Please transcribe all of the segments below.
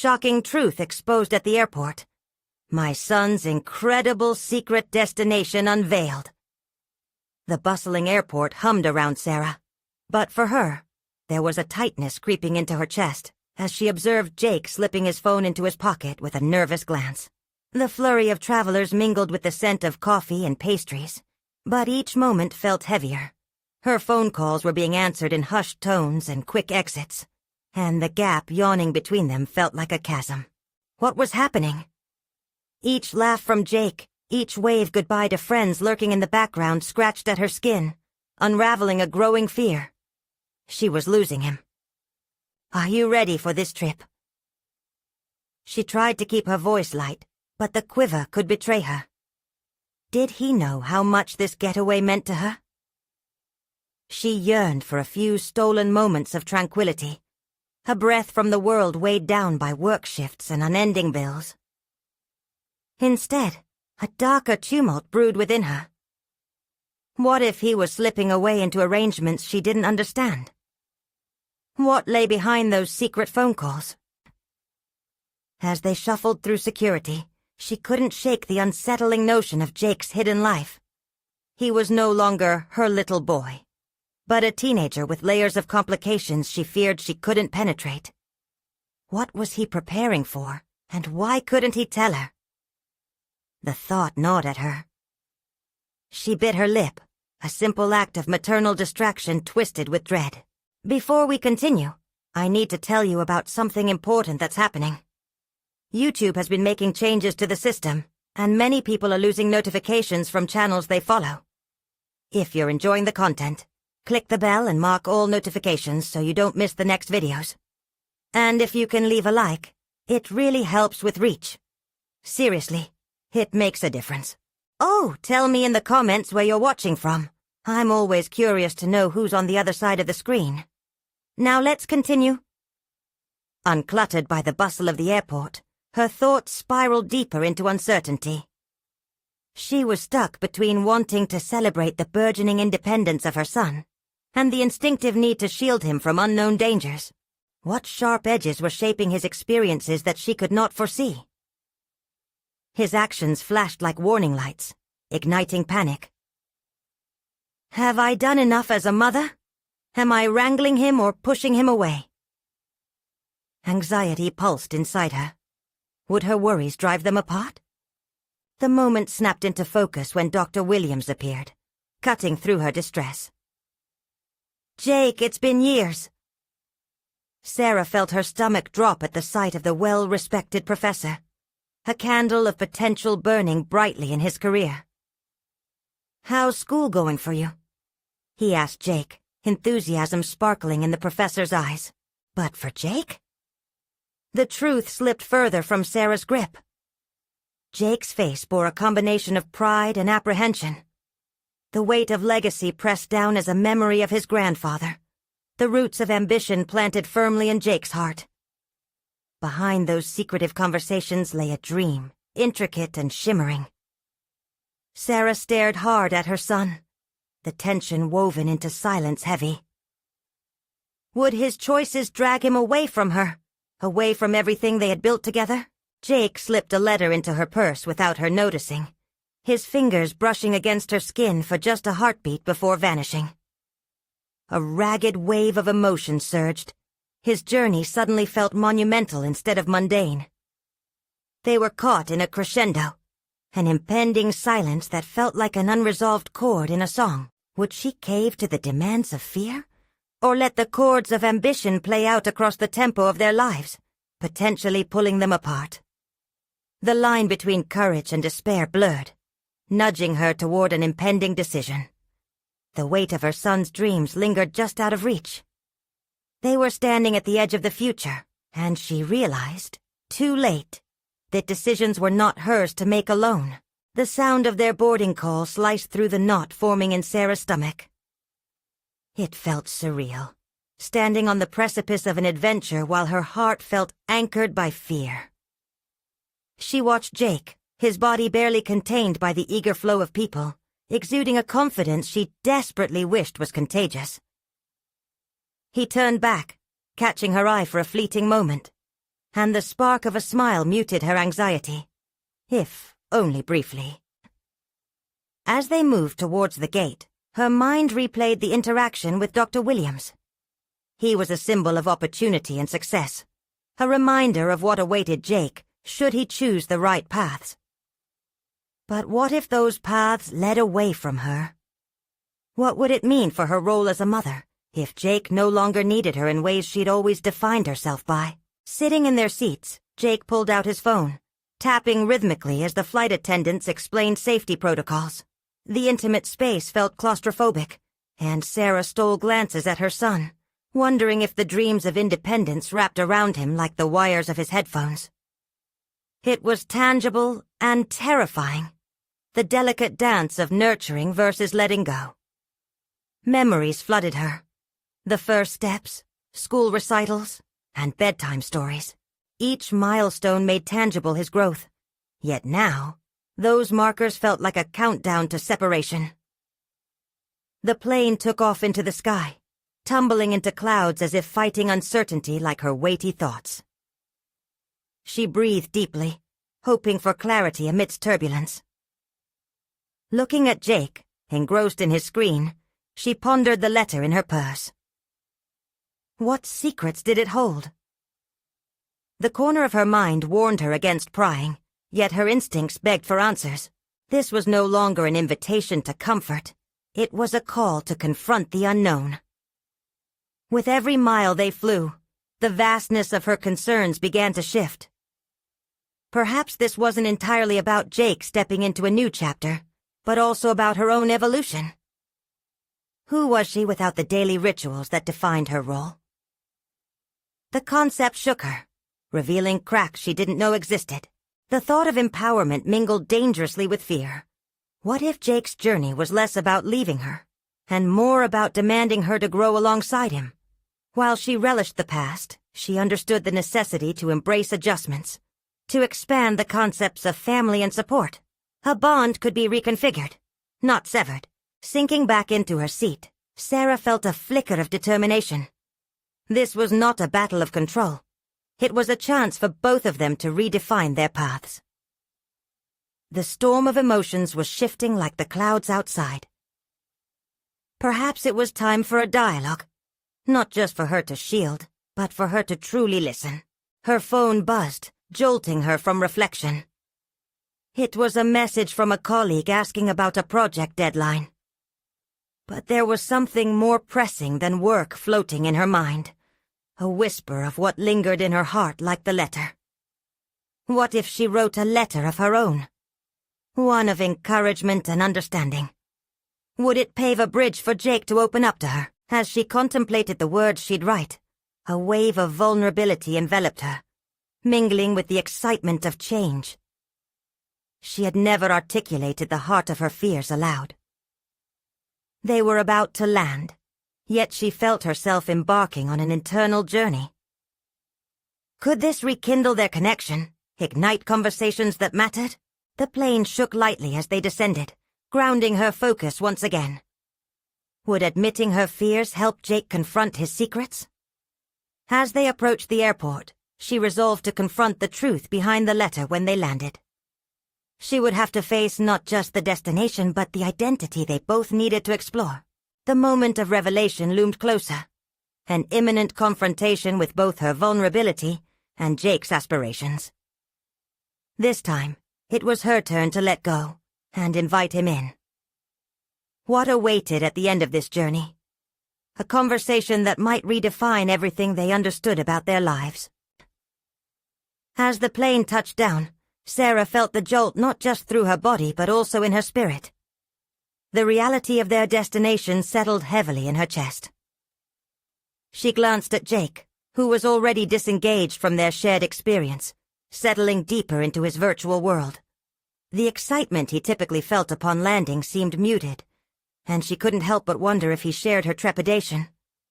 shocking truth exposed at the airport. My son's incredible secret destination unveiled. The bustling airport hummed around Sarah, but for her, there was a tightness creeping into her chest as she observed Jake slipping his phone into his pocket with a nervous glance. The flurry of travelers mingled with the scent of coffee and pastries, but each moment felt heavier. Her phone calls were being answered in hushed tones and quick exits, and the gap yawning between them felt like a chasm. What was happening? Each laugh from Jake, each wave goodbye to friends lurking in the background scratched at her skin, unraveling a growing fear. She was losing him. "Are you ready for this trip?" She tried to keep her voice light, but the quiver could betray her. Did he know how much this getaway meant to her? She yearned for a few stolen moments of tranquility, a breath from the world weighed down by work shifts and unending bills. Instead, a darker tumult brewed within her. What if he was slipping away into arrangements she didn't understand? What lay behind those secret phone calls? As they shuffled through security, she couldn't shake the unsettling notion of Jake's hidden life. He was no longer her little boy, but a teenager with layers of complications she feared she couldn't penetrate. What was he preparing for, and why couldn't he tell her? The thought gnawed at her. She bit her lip, a simple act of maternal distraction twisted with dread. Before we continue, I need to tell you about something important that's happening. YouTube has been making changes to the system, and many people are losing notifications from channels they follow. If you're enjoying the content, click the bell and mark all notifications so you don't miss the next videos. And if you can leave a like, it really helps with reach. Seriously, it makes a difference. Oh, tell me in the comments where you're watching from. I'm always curious to know who's on the other side of the screen. Now let's continue. Uncluttered by the bustle of the airport, her thoughts spiraled deeper into uncertainty. She was stuck between wanting to celebrate the burgeoning independence of her son and the instinctive need to shield him from unknown dangers. What sharp edges were shaping his experiences that she could not foresee? His actions flashed like warning lights, igniting panic. Have I done enough as a mother? Am I wrangling him or pushing him away? Anxiety pulsed inside her. Would her worries drive them apart? The moment snapped into focus when Dr. Williams appeared, cutting through her distress. "Jake, it's been years." Sarah felt her stomach drop at the sight of the well-respected professor, a candle of potential burning brightly in his career. "How's school going for you?" he asked Jake, enthusiasm sparkling in the professor's eyes. But for Jake? The truth slipped further from Sarah's grip. Jake's face bore a combination of pride and apprehension. The weight of legacy pressed down as a memory of his grandfather, the roots of ambition planted firmly in Jake's heart. Behind those secretive conversations lay a dream, intricate and shimmering. Sarah stared hard at her son, the tension woven into silence heavy. Would his choices drag him away from her? Away from everything they had built together? Jake slipped a letter into her purse without her noticing, his fingers brushing against her skin for just a heartbeat before vanishing. A ragged wave of emotion surged. His journey suddenly felt monumental instead of mundane. They were caught in a crescendo, an impending silence that felt like an unresolved chord in a song. Would she cave to the demands of fear? Or let the chords of ambition play out across the tempo of their lives, potentially pulling them apart? The line between courage and despair blurred, nudging her toward an impending decision. The weight of her son's dreams lingered just out of reach. They were standing at the edge of the future, and she realized, too late, that decisions were not hers to make alone. The sound of their boarding call sliced through the knot forming in Sarah's stomach. It felt surreal, standing on the precipice of an adventure while her heart felt anchored by fear. She watched Jake, his body barely contained by the eager flow of people, exuding a confidence she desperately wished was contagious. He turned back, catching her eye for a fleeting moment. and the spark of a smile muted her anxiety, if only briefly. As they moved towards the gate, her mind replayed the interaction with Dr. Williams. He was a symbol of opportunity and success, a reminder of what awaited Jake should he choose the right paths. But what if those paths led away from her? What would it mean for her role as a mother if Jake no longer needed her in ways she'd always defined herself by? Sitting in their seats, Jake pulled out his phone, tapping rhythmically as the flight attendants explained safety protocols. The intimate space felt claustrophobic, and Sarah stole glances at her son, wondering if the dreams of independence wrapped around him like the wires of his headphones. It was tangible and terrifying, the delicate dance of nurturing versus letting go. Memories flooded her. The first steps, school recitals, and bedtime stories. Each milestone made tangible his growth. Yet now, those markers felt like a countdown to separation. The plane took off into the sky, tumbling into clouds as if fighting uncertainty like her weighty thoughts. She breathed deeply, hoping for clarity amidst turbulence. Looking at Jake, engrossed in his screen, she pondered the letter in her purse. What secrets did it hold? The corner of her mind warned her against prying, yet her instincts begged for answers. This was no longer an invitation to comfort. It was a call to confront the unknown. With every mile they flew, the vastness of her concerns began to shift. Perhaps this wasn't entirely about Jake stepping into a new chapter, but also about her own evolution. Who was she without the daily rituals that defined her role? The concept shook her, revealing cracks she didn't know existed. The thought of empowerment mingled dangerously with fear. What if Jake's journey was less about leaving her, and more about demanding her to grow alongside him? While she relished the past, she understood the necessity to embrace adjustments, to expand the concepts of family and support. A bond could be reconfigured, not severed. Sinking back into her seat, Sarah felt a flicker of determination. This was not a battle of control. It was a chance for both of them to redefine their paths. The storm of emotions was shifting like the clouds outside. Perhaps it was time for a dialogue, not just for her to shield, but for her to truly listen. Her phone buzzed, jolting her from reflection. It was a message from a colleague asking about a project deadline. But there was something more pressing than work floating in her mind, a whisper of what lingered in her heart like the letter. What if she wrote a letter of her own? One of encouragement and understanding. Would it pave a bridge for Jake to open up to her? As she contemplated the words she'd write, a wave of vulnerability enveloped her, mingling with the excitement of change. She had never articulated the heart of her fears aloud. They were about to land, yet she felt herself embarking on an internal journey. Could this rekindle their connection, ignite conversations that mattered? The plane shook lightly as they descended, grounding her focus once again. Would admitting her fears help Jake confront his secrets? As they approached the airport, she resolved to confront the truth behind the letter when they landed. She would have to face not just the destination but the identity they both needed to explore. The moment of revelation loomed closer, an imminent confrontation with both her vulnerability and Jake's aspirations. This time, it was her turn to let go and invite him in. What awaited at the end of this journey? A conversation that might redefine everything they understood about their lives. As the plane touched down, Sarah felt the jolt not just through her body but also in her spirit. The reality of their destination settled heavily in her chest. She glanced at Jake, who was already disengaged from their shared experience, settling deeper into his virtual world. The excitement he typically felt upon landing seemed muted, and she couldn't help but wonder if he shared her trepidation,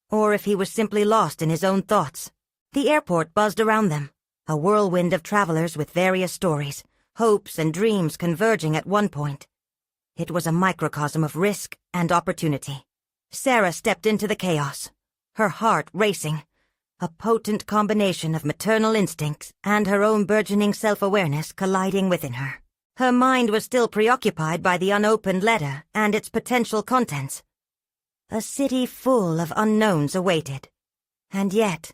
or if he was simply lost in his own thoughts. The airport buzzed around them, a whirlwind of travelers with various stories, hopes and dreams converging at one point. It was a microcosm of risk and opportunity. Sarah stepped into the chaos, her heart racing, a potent combination of maternal instincts and her own burgeoning self-awareness colliding within her. Her mind was still preoccupied by the unopened letter and its potential contents. A city full of unknowns awaited. And yet,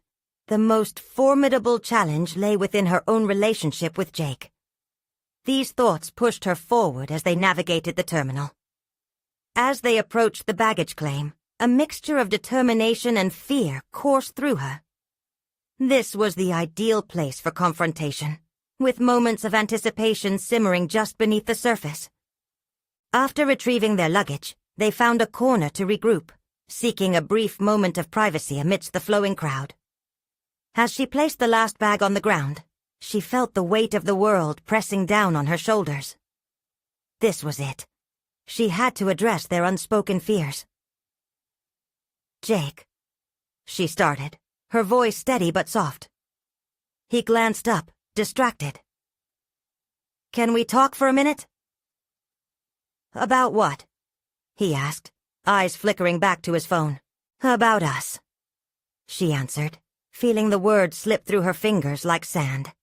the most formidable challenge lay within her own relationship with Jake. These thoughts pushed her forward as they navigated the terminal. As they approached the baggage claim, a mixture of determination and fear coursed through her. This was the ideal place for confrontation, with moments of anticipation simmering just beneath the surface. After retrieving their luggage, they found a corner to regroup, seeking a brief moment of privacy amidst the flowing crowd. As she placed the last bag on the ground, she felt the weight of the world pressing down on her shoulders. This was it. She had to address their unspoken fears. "Jake," she started, her voice steady but soft. He glanced up, distracted. "Can we talk for a minute?" "About what?" he asked, eyes flickering back to his phone. "About us," she answered, feeling the words slip through her fingers like sand.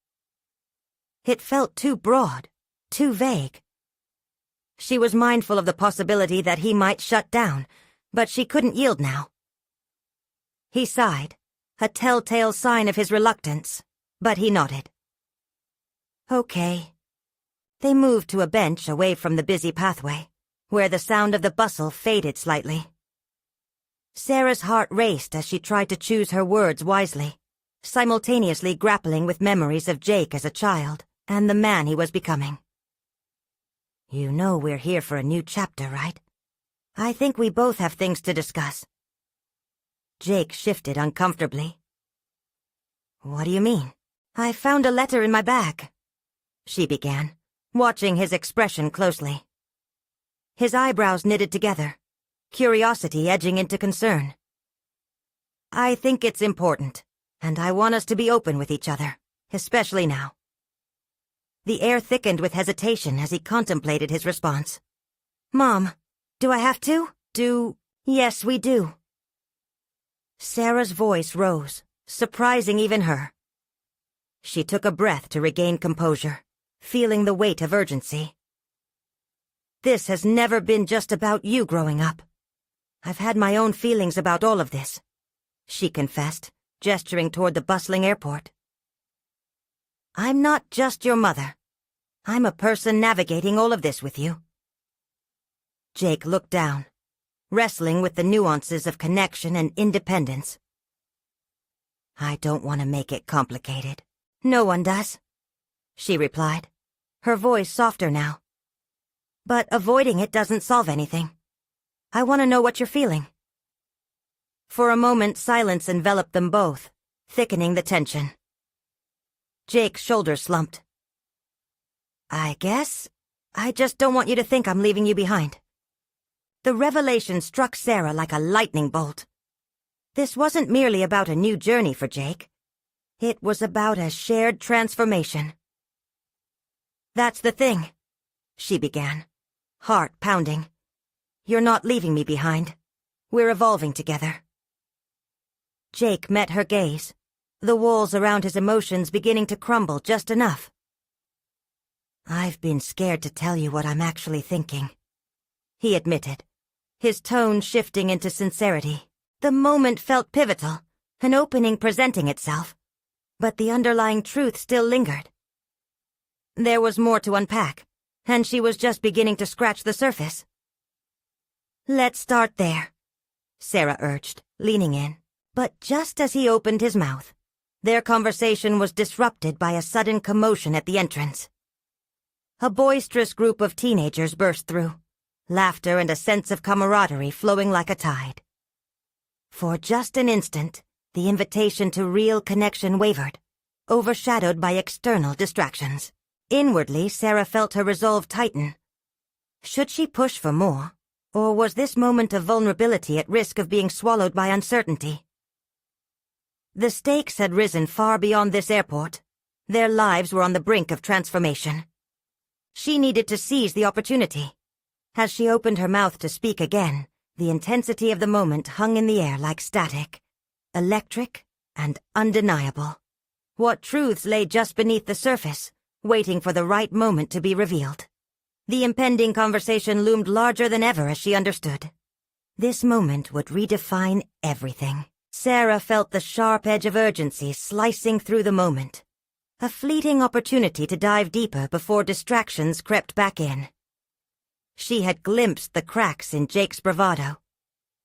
It felt too broad, too vague. She was mindful of the possibility that he might shut down, but she couldn't yield now. He sighed, a telltale sign of his reluctance, but he nodded. "Okay." They moved to a bench away from the busy pathway, where the sound of the bustle faded slightly. Sarah's heart raced as she tried to choose her words wisely, simultaneously grappling with memories of Jake as a child and the man he was becoming. "You know we're here for a new chapter, right? I think we both have things to discuss." Jake shifted uncomfortably. "What do you mean?" "I found a letter in my bag," she began, watching his expression closely. His eyebrows knitted together, curiosity edging into concern. "I think it's important, and I want us to be open with each other, especially now." The air thickened with hesitation as he contemplated his response. "Mom, do I have to? Yes, we do." Sarah's voice rose, surprising even her. She took a breath to regain composure, feeling the weight of urgency. "This has never been just about you growing up. I've had my own feelings about all of this," she confessed, gesturing toward the bustling airport. "I'm not just your mother. I'm a person navigating all of this with you." Jake looked down, wrestling with the nuances of connection and independence. "I don't want to make it complicated." "No one does," she replied, her voice softer now. "But avoiding it doesn't solve anything. I want to know what you're feeling." For a moment, silence enveloped them both, thickening the tension. Jake's shoulders slumped. "I guess I just don't want you to think I'm leaving you behind." The revelation struck Sarah like a lightning bolt. This wasn't merely about a new journey for Jake. It was about a shared transformation. "That's the thing," she began, heart pounding. "You're not leaving me behind. We're evolving together." Jake met her gaze, the walls around his emotions beginning to crumble just enough. "I've been scared to tell you what I'm actually thinking," he admitted, his tone shifting into sincerity. The moment felt pivotal, an opening presenting itself, but the underlying truth still lingered. There was more to unpack, and she was just beginning to scratch the surface. "Let's start there," Sarah urged, leaning in. But just as he opened his mouth, their conversation was disrupted by a sudden commotion at the entrance. A boisterous group of teenagers burst through, laughter and a sense of camaraderie flowing like a tide. For just an instant, the invitation to real connection wavered, overshadowed by external distractions. Inwardly, Sarah felt her resolve tighten. Should she push for more, or was this moment of vulnerability at risk of being swallowed by uncertainty? The stakes had risen far beyond this airport. Their lives were on the brink of transformation. She needed to seize the opportunity. As she opened her mouth to speak again, the intensity of the moment hung in the air like static, electric and undeniable. What truths lay just beneath the surface, waiting for the right moment to be revealed. The impending conversation loomed larger than ever as she understood. This moment would redefine everything. Sarah felt the sharp edge of urgency slicing through the moment. A fleeting opportunity to dive deeper before distractions crept back in. She had glimpsed the cracks in Jake's bravado,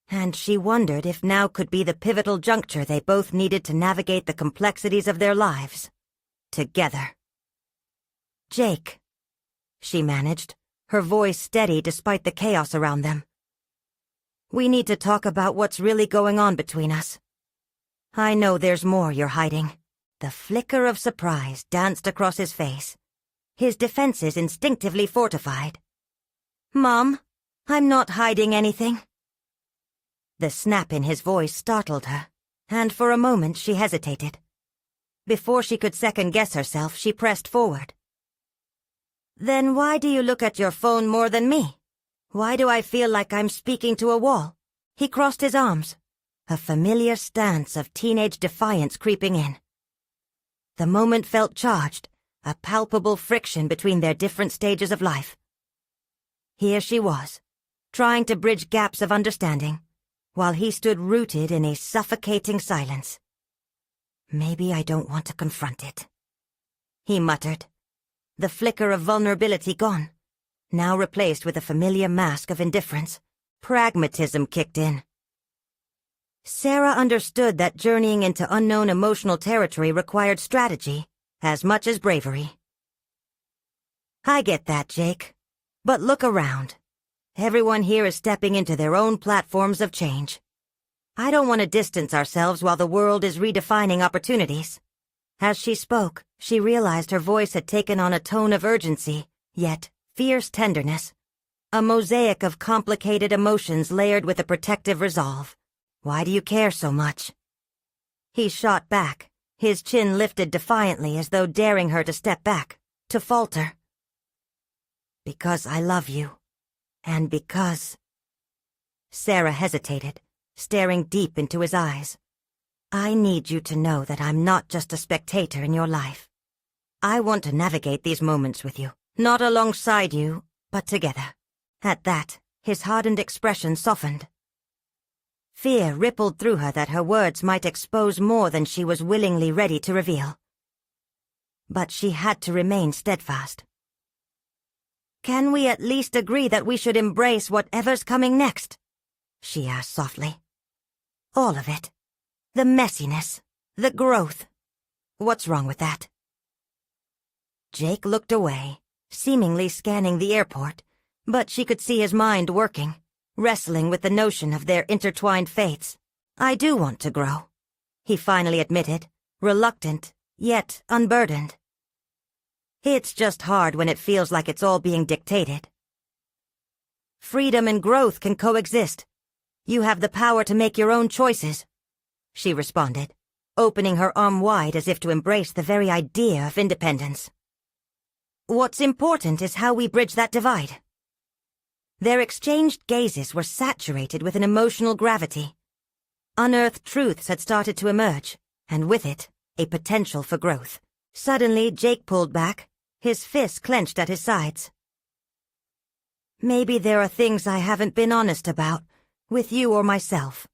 and she wondered if now could be the pivotal juncture they both needed to navigate the complexities of their lives. Together. "Jake," she managed, her voice steady despite the chaos around them. "We need to talk about what's really going on between us. I know there's more you're hiding." The flicker of surprise danced across his face, his defenses instinctively fortified. "Mom, I'm not hiding anything." The snap in his voice startled her, and for a moment she hesitated. Before she could second-guess herself, she pressed forward. "Then why do you look at your phone more than me? Why do I feel like I'm speaking to a wall?" He crossed his arms, a familiar stance of teenage defiance creeping in. The moment felt charged, a palpable friction between their different stages of life. Here she was, trying to bridge gaps of understanding, while he stood rooted in a suffocating silence. "Maybe I don't want to confront it," he muttered, the flicker of vulnerability gone, now replaced with a familiar mask of indifference. Pragmatism kicked in. Sarah understood that journeying into unknown emotional territory required strategy, as much as bravery. "I get that, Jake. But look around. Everyone here is stepping into their own platforms of change. I don't want to distance ourselves while the world is redefining opportunities." As she spoke, she realized her voice had taken on a tone of urgency, yet fierce tenderness. A mosaic of complicated emotions layered with a protective resolve. "Why do you care so much?" He shot back, his chin lifted defiantly as though daring her to step back, to falter. "Because I love you. And because—" Sarah hesitated, staring deep into his eyes. "I need you to know that I'm not just a spectator in your life. I want to navigate these moments with you, not alongside you, but together." At that, his hardened expression softened. Fear rippled through her that her words might expose more than she was willingly ready to reveal. But she had to remain steadfast. "Can we at least agree that we should embrace whatever's coming next?" she asked softly. "All of it. The messiness, the growth. What's wrong with that?" Jake looked away, seemingly scanning the airport, but she could see his mind working, wrestling with the notion of their intertwined fates. "I do want to grow," he finally admitted, reluctant, yet unburdened. "It's just hard when it feels like it's all being dictated." "Freedom and growth can coexist. You have the power to make your own choices," she responded, opening her arm wide as if to embrace the very idea of independence. "What's important is how we bridge that divide." Their exchanged gazes were saturated with an emotional gravity. Unearthed truths had started to emerge, and with it, a potential for growth. Suddenly, Jake pulled back, his fists clenched at his sides. "Maybe there are things I haven't been honest about, with you or myself.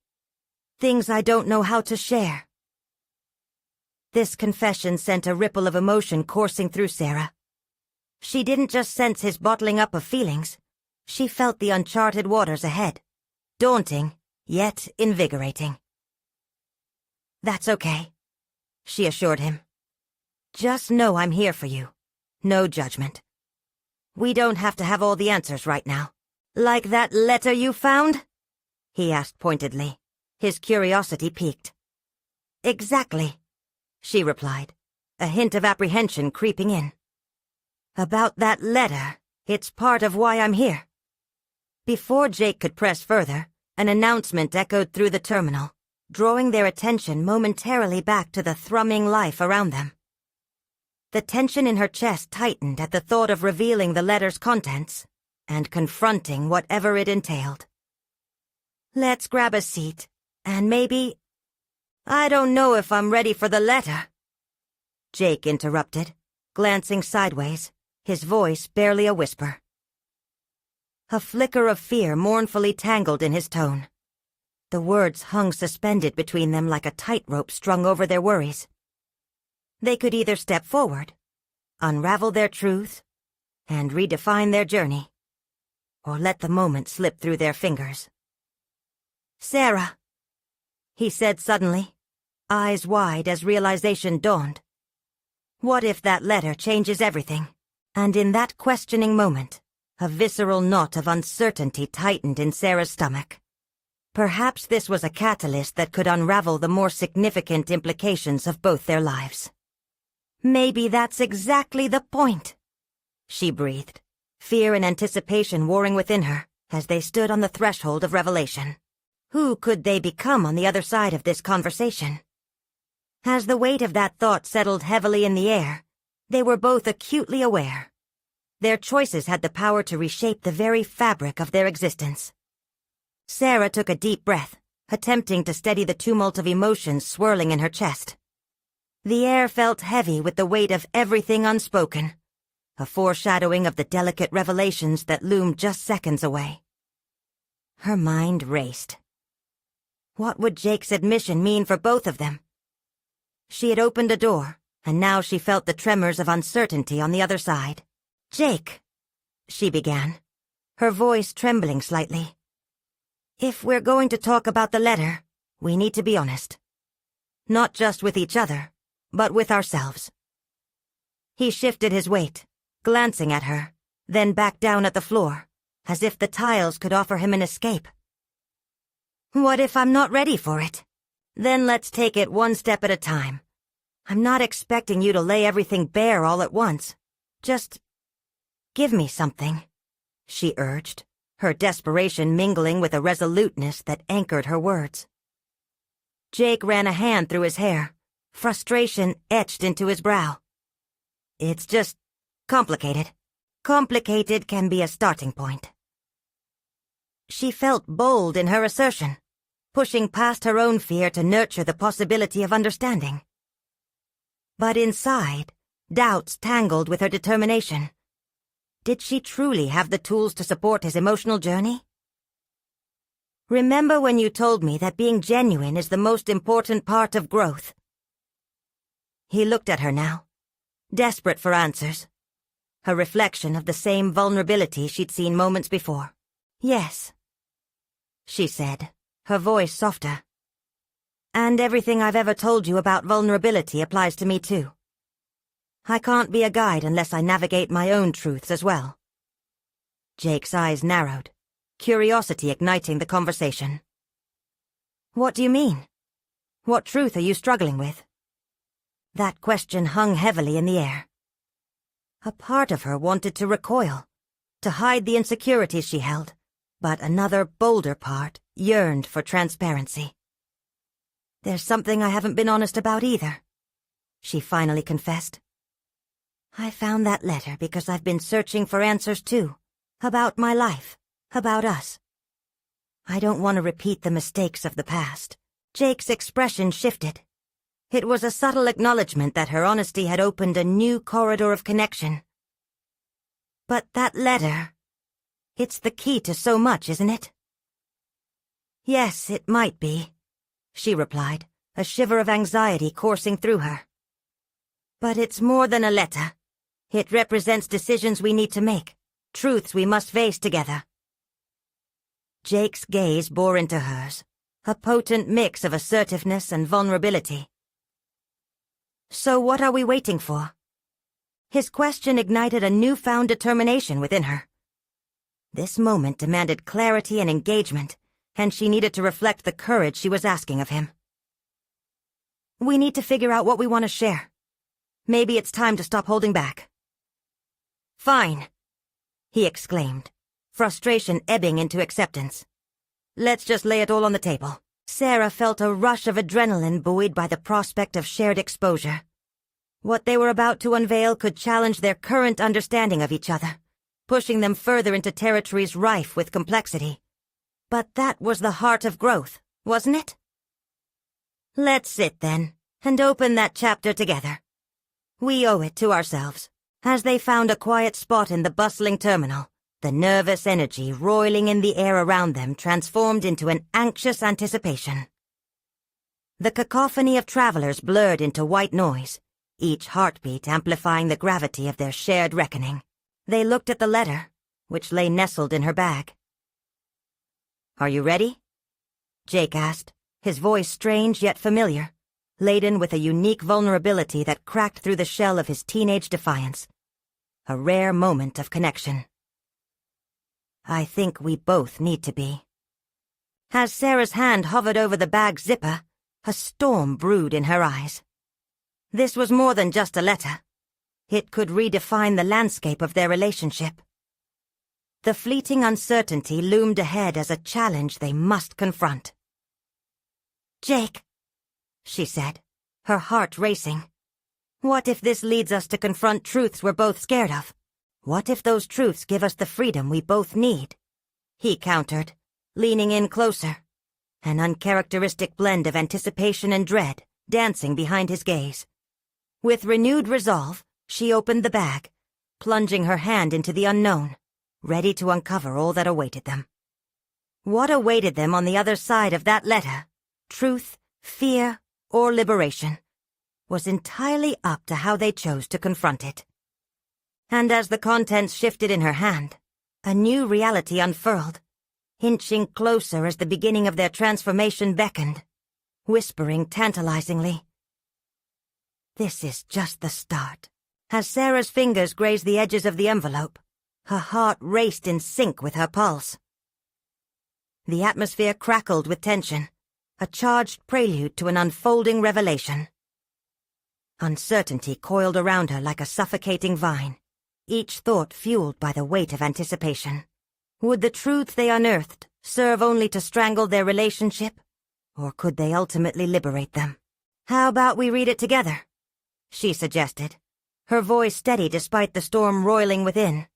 Things I don't know how to share." This confession sent a ripple of emotion coursing through Sarah. She didn't just sense his bottling up of feelings. She felt the uncharted waters ahead. Daunting, yet invigorating. "That's okay," she assured him. "Just know I'm here for you. No judgment. We don't have to have all the answers right now." "Like that letter you found?" he asked pointedly, his curiosity piqued. "Exactly," she replied, a hint of apprehension creeping in. "About that letter, it's part of why I'm here." Before Jake could press further, an announcement echoed through the terminal, drawing their attention momentarily back to the thrumming life around them. The tension in her chest tightened at the thought of revealing the letter's contents and confronting whatever it entailed. "Let's grab a seat, and maybe—" I don't know if I'm ready for the letter," Jake interrupted, glancing sideways, his voice barely a whisper. A flicker of fear mournfully tangled in his tone. The words hung suspended between them like a tightrope strung over their worries. They could either step forward, unravel their truths, and redefine their journey, or let the moment slip through their fingers. "Sarah," he said suddenly, eyes wide as realization dawned. What if that letter changes everything? And in that questioning moment, a visceral knot of uncertainty tightened in Sarah's stomach. Perhaps this was a catalyst that could unravel the more significant implications of both their lives. "Maybe that's exactly the point," she breathed, fear and anticipation warring within her as they stood on the threshold of revelation. Who could they become on the other side of this conversation? As the weight of that thought settled heavily in the air, they were both acutely aware. Their choices had the power to reshape the very fabric of their existence. Sarah took a deep breath, attempting to steady the tumult of emotions swirling in her chest. The air felt heavy with the weight of everything unspoken, a foreshadowing of the delicate revelations that loomed just seconds away. Her mind raced. What would Jake's admission mean for both of them? She had opened a door, and now she felt the tremors of uncertainty on the other side. "Jake," she began, her voice trembling slightly. "If we're going to talk about the letter, we need to be honest. Not just with each other, but with ourselves." He shifted his weight, glancing at her, then back down at the floor, as if the tiles could offer him an escape. "What if I'm not ready for it? Then let's take it one step at a time. I'm not expecting you to lay everything bare all at once. Just give me something," she urged, her desperation mingling with a resoluteness that anchored her words. Jake ran a hand through his hair, frustration etched into his brow. "It's just complicated. Complicated can be a starting point." She felt bold in her assertion, pushing past her own fear to nurture the possibility of understanding. But inside, doubts tangled with her determination. Did she truly have the tools to support his emotional journey? "Remember when you told me that being genuine is the most important part of growth?" He looked at her now, desperate for answers, a reflection of the same vulnerability she'd seen moments before. "Yes," she said, her voice softer. "And everything I've ever told you about vulnerability applies to me too. I can't be a guide unless I navigate my own truths as well." Jake's eyes narrowed, curiosity igniting the conversation. "What do you mean? What truth are you struggling with?" That question hung heavily in the air. A part of her wanted to recoil, to hide the insecurities she held, but another, bolder part yearned for transparency. "There's something I haven't been honest about either," she finally confessed. "I found that letter because I've been searching for answers too, about my life, about us. I don't want to repeat the mistakes of the past." Jake's expression shifted. It was a subtle acknowledgement that her honesty had opened a new corridor of connection. "But that letter, it's the key to so much, isn't it?" "Yes, it might be," she replied, a shiver of anxiety coursing through her. "But it's more than a letter. It represents decisions we need to make, truths we must face together." Jake's gaze bore into hers, a potent mix of assertiveness and vulnerability. "So what are we waiting for?" His question ignited a newfound determination within her. This moment demanded clarity and engagement, and she needed to reflect the courage she was asking of him. "We need to figure out what we want to share. Maybe it's time to stop holding back." "Fine," he exclaimed, frustration ebbing into acceptance. "Let's just lay it all on the table." Sarah felt a rush of adrenaline buoyed by the prospect of shared exposure. What they were about to unveil could challenge their current understanding of each other, pushing them further into territories rife with complexity. But that was the heart of growth, wasn't it? Let's sit then, and open that chapter together. We owe it to ourselves. As they found a quiet spot in the bustling terminal, the nervous energy roiling in the air around them transformed into an anxious anticipation. The cacophony of travelers blurred into white noise, each heartbeat amplifying the gravity of their shared reckoning. They looked at the letter, which lay nestled in her bag. "Are you ready?" Jake asked, his voice strange yet familiar, laden with a unique vulnerability that cracked through the shell of his teenage defiance. A rare moment of connection. "I think we both need to be." As Sarah's hand hovered over the bag's zipper, a storm brewed in her eyes. This was more than just a letter. It could redefine the landscape of their relationship. The fleeting uncertainty loomed ahead as a challenge they must confront. "Jake," she said, her heart racing. "What if this leads us to confront truths we're both scared of? What if those truths give us the freedom we both need?" He countered, leaning in closer, an uncharacteristic blend of anticipation and dread dancing behind his gaze. With renewed resolve, she opened the bag, plunging her hand into the unknown, ready to uncover all that awaited them. What awaited them on the other side of that letter, truth, fear, or liberation, was entirely up to how they chose to confront it. And as the contents shifted in her hand, a new reality unfurled, inching closer as the beginning of their transformation beckoned, whispering tantalizingly. This is just the start. As Sarah's fingers grazed the edges of the envelope, her heart raced in sync with her pulse. The atmosphere crackled with tension, a charged prelude to an unfolding revelation. Uncertainty coiled around her like a suffocating vine, each thought fueled by the weight of anticipation. Would the truths they unearthed serve only to strangle their relationship, or could they ultimately liberate them? "How about we read it together?" she suggested, her voice steady despite the storm roiling within.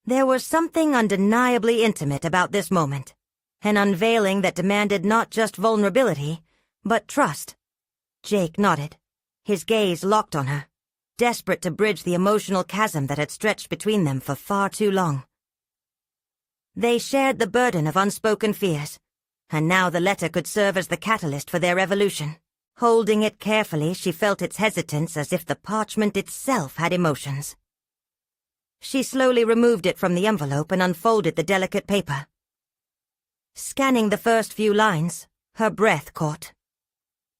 There was something undeniably intimate about this moment, an unveiling that demanded not just vulnerability, but trust. Jake nodded, his gaze locked on her, desperate to bridge the emotional chasm that had stretched between them for far too long. They shared the burden of unspoken fears, and now the letter could serve as the catalyst for their evolution. Holding it carefully, she felt its hesitance as if the parchment itself had emotions. She slowly removed it from the envelope and unfolded the delicate paper. Scanning the first few lines, her breath caught.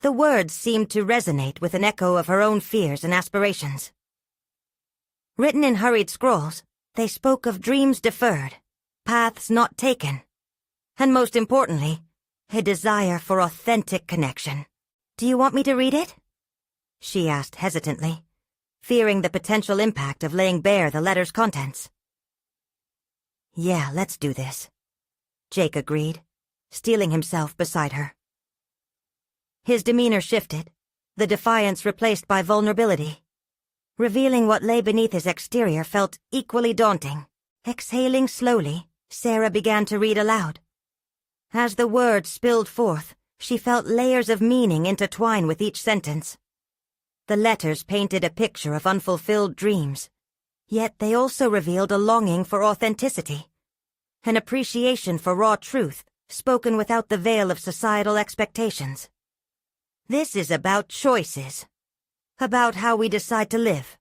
The words seemed to resonate with an echo of her own fears and aspirations. Written in hurried scrawls, they spoke of dreams deferred, paths not taken, and most importantly, a desire for authentic connection. "Do you want me to read it?" she asked hesitantly, fearing the potential impact of laying bare the letter's contents. "Yeah, let's do this," Jake agreed, steeling himself beside her. His demeanor shifted, the defiance replaced by vulnerability. Revealing what lay beneath his exterior felt equally daunting. Exhaling slowly, Sarah began to read aloud. As the words spilled forth, she felt layers of meaning intertwine with each sentence. The letters painted a picture of unfulfilled dreams, yet they also revealed a longing for authenticity, an appreciation for raw truth spoken without the veil of societal expectations. "This is about choices, about how we decide to live,"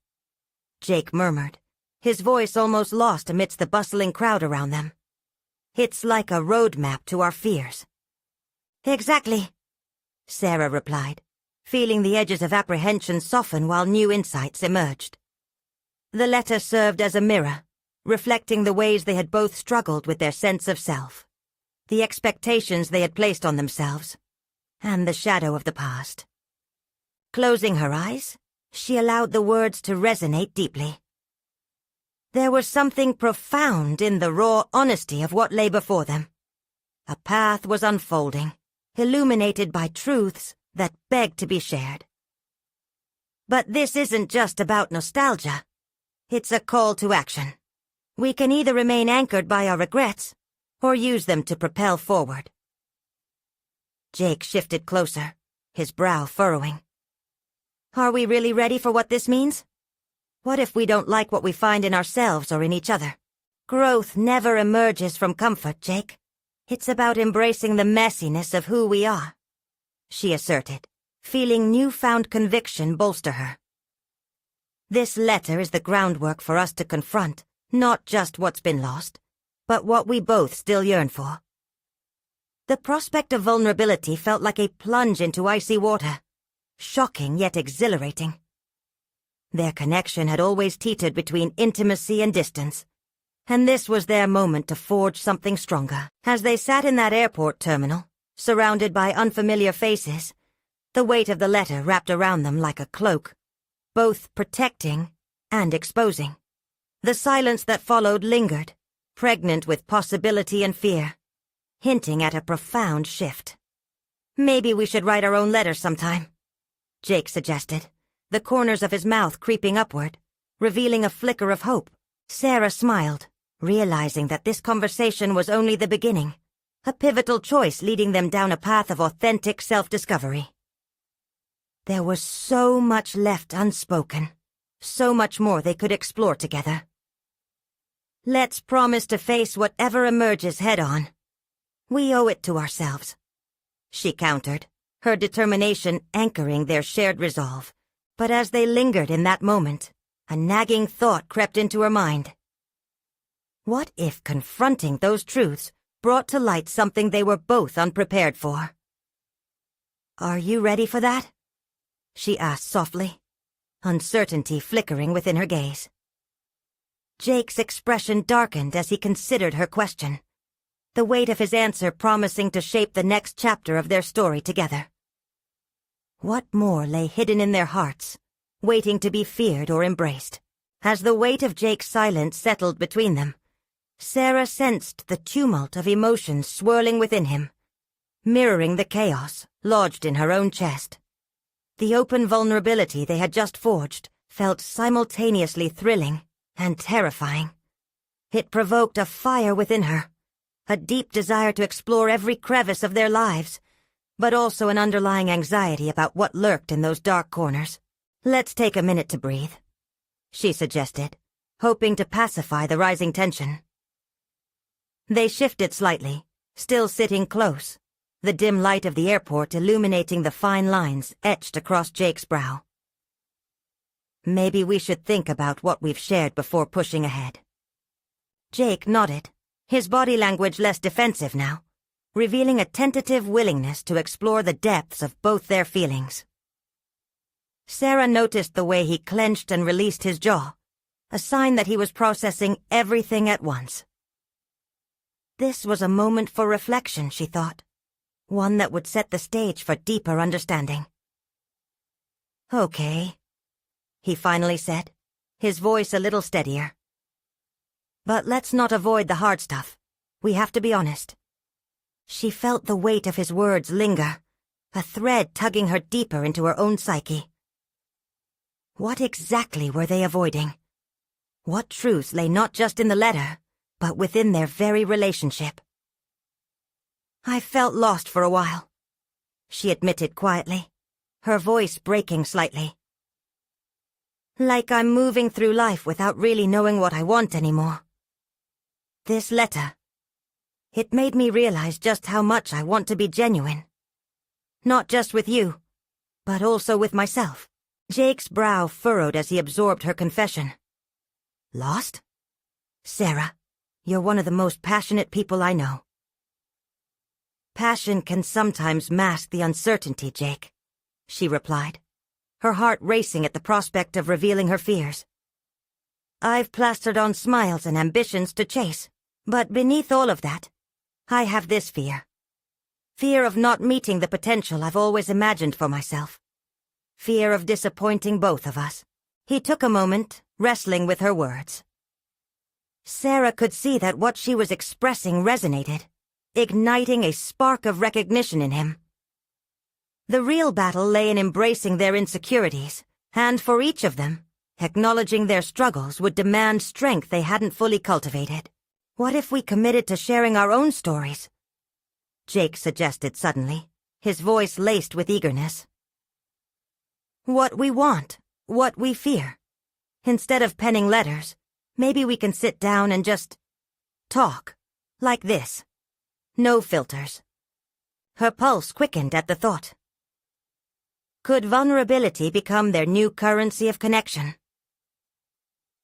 Jake murmured, his voice almost lost amidst the bustling crowd around them. "It's like a roadmap to our fears." "Exactly," Sarah replied, feeling the edges of apprehension soften while new insights emerged. The letter served as a mirror, reflecting the ways they had both struggled with their sense of self, the expectations they had placed on themselves, and the shadow of the past. Closing her eyes, she allowed the words to resonate deeply. There was something profound in the raw honesty of what lay before them. A path was unfolding, illuminated by truths that begged to be shared. But this isn't just about nostalgia. It's a call to action. We can either remain anchored by our regrets, or use them to propel forward. Jake shifted closer, his brow furrowing. Are we really ready for what this means? What if we don't like what we find in ourselves or in each other? Growth never emerges from comfort, Jake. It's about embracing the messiness of who we are, she asserted, feeling newfound conviction bolster her. This letter is the groundwork for us to confront, not just what's been lost, but what we both still yearn for. The prospect of vulnerability felt like a plunge into icy water, shocking yet exhilarating. Their connection had always teetered between intimacy and distance, and this was their moment to forge something stronger. As they sat in that airport terminal, surrounded by unfamiliar faces, the weight of the letter wrapped around them like a cloak, both protecting and exposing. The silence that followed lingered, pregnant with possibility and fear, hinting at a profound shift. Maybe we should write our own letter sometime, Jake suggested, the corners of his mouth creeping upward, revealing a flicker of hope. Sarah smiled, realizing that this conversation was only the beginning, a pivotal choice leading them down a path of authentic self-discovery. There was so much left unspoken, so much more they could explore together. Let's promise to face whatever emerges head-on. We owe it to ourselves, she countered, her determination anchoring their shared resolve. But as they lingered in that moment, a nagging thought crept into her mind. What if confronting those truths brought to light something they were both unprepared for? Are you ready for that? She asked softly, uncertainty flickering within her gaze. Jake's expression darkened as he considered her question, the weight of his answer promising to shape the next chapter of their story together. What more lay hidden in their hearts, waiting to be feared or embraced? As the weight of Jake's silence settled between them, Sarah sensed the tumult of emotions swirling within him, mirroring the chaos lodged in her own chest. The open vulnerability they had just forged felt simultaneously thrilling and terrifying. It provoked a fire within her, a deep desire to explore every crevice of their lives, but also an underlying anxiety about what lurked in those dark corners. Let's take a minute to breathe, she suggested, hoping to pacify the rising tension. They shifted slightly, still sitting close, the dim light of the airport illuminating the fine lines etched across Jake's brow. Maybe we should think about what we've shared before pushing ahead. Jake nodded, his body language less defensive now, revealing a tentative willingness to explore the depths of both their feelings. Sarah noticed the way he clenched and released his jaw, a sign that he was processing everything at once. This was a moment for reflection, she thought, one that would set the stage for deeper understanding. Okay, he finally said, his voice a little steadier. But let's not avoid the hard stuff. We have to be honest. She felt the weight of his words linger, a thread tugging her deeper into her own psyche. What exactly were they avoiding? What truths lay not just in the letter, but within their very relationship? I felt lost for a while, she admitted quietly, her voice breaking slightly. Like I'm moving through life without really knowing what I want anymore. This letter, it made me realize just how much I want to be genuine. Not just with you, but also with myself. Jake's brow furrowed as he absorbed her confession. Lost? Sarah, you're one of the most passionate people I know. Passion can sometimes mask the uncertainty, Jake, she replied, her heart racing at the prospect of revealing her fears. I've plastered on smiles and ambitions to chase, but beneath all of that, I have this fear. Fear of not meeting the potential I've always imagined for myself. Fear of disappointing both of us. He took a moment, wrestling with her words. Sarah could see that what she was expressing resonated, igniting a spark of recognition in him. The real battle lay in embracing their insecurities, and for each of them, acknowledging their struggles would demand strength they hadn't fully cultivated. What if we committed to sharing our own stories? Jake suggested suddenly, his voice laced with eagerness. What we want, what we fear. Instead of penning letters, maybe we can sit down and just talk, like this. No filters. Her pulse quickened at the thought. Could vulnerability become their new currency of connection?